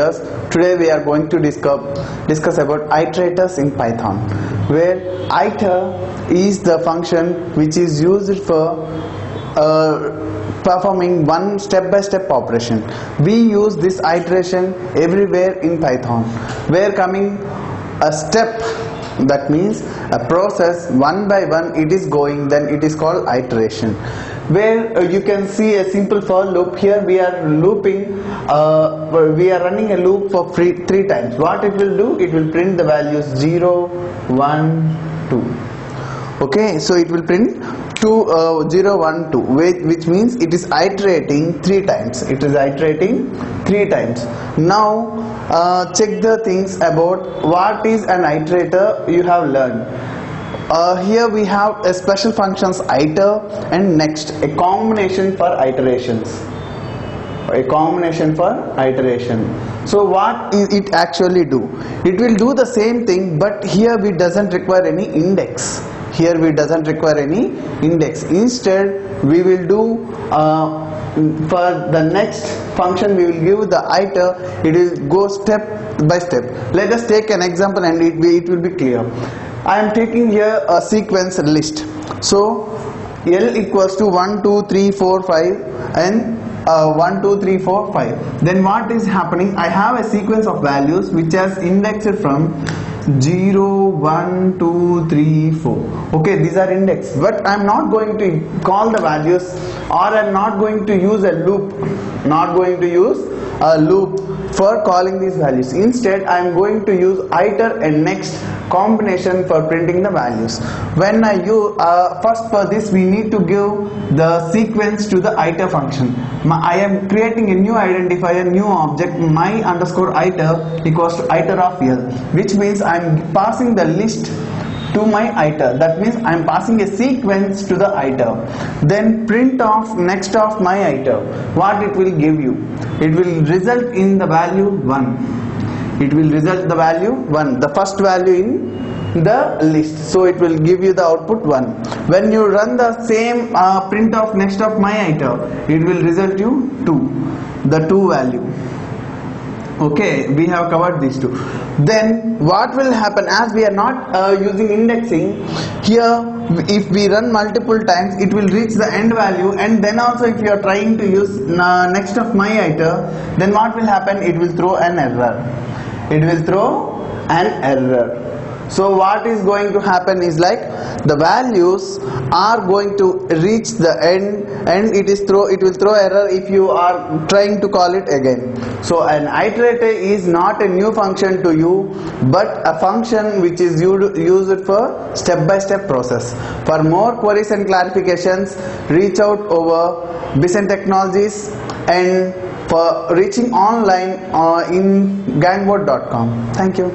years. Today we are going to discuss about iterators in Python, where iter is the function which is used for performing one step-by-step operation. We use this iteration everywhere in Python, where coming a step, that means a process one by one it is going, then it is called iteration. Where you can see a simple for loop. Here we are looping, we are running a loop for three times. What it will do, it will print the values 0, 1, 2. Okay, so it will print 0, 1, 2, which means it is iterating 3 times. It is iterating 3 times. Now check the things about what is an iterator you have learned. Here we have a special functions iter and next, a combination for iterations. A combination for iteration. So what is it actually do? It will do the same thing, but here we doesn't require any index. Here we doesn't require any index. Instead we will do for the next function we will give the iter. It will go step by step. Let us take an example and it will be clear. I am taking here a sequence list. So L equals to 1, 2, 3, 4, 5 and 1, 2, 3, 4, 5. Then what is happening? I have a sequence of values which has indexed from 0, 1, 2, 3, 4. Okay, these are indexed, but I am not going to call the values, or I am not going to use a loop. Not going to use a loop for calling these values. Instead I am going to use iter and next combination for printing the values. When I use first, for this we need to give the sequence to the iter function. I am creating a new identifier, new object, my underscore iter equals to iter of L, which means I am passing the list to my iter. That means I am passing a sequence to the iter. Then print of next of my iter. What it will give you? It will result in the value 1. It will result the value 1, the first value in the list. So it will give you the output 1. When you run the same print of next of my iter, it will result you 2, the 2 value. Okay, we have covered these two. Then what will happen, as we are not using indexing here, if we run multiple times it will reach the end value, and then also if you are trying to use next of my iter, then what will happen? It will throw an error. It will throw an error. So what is going to happen is like the values are going to reach the end, and it will throw error if you are trying to call it again. So an iterator is not a new function to you, but a function which is used for step-by-step process. For more queries and clarifications, reach out over Bison Technologies, and for reaching online in gangboard.com. Thank you.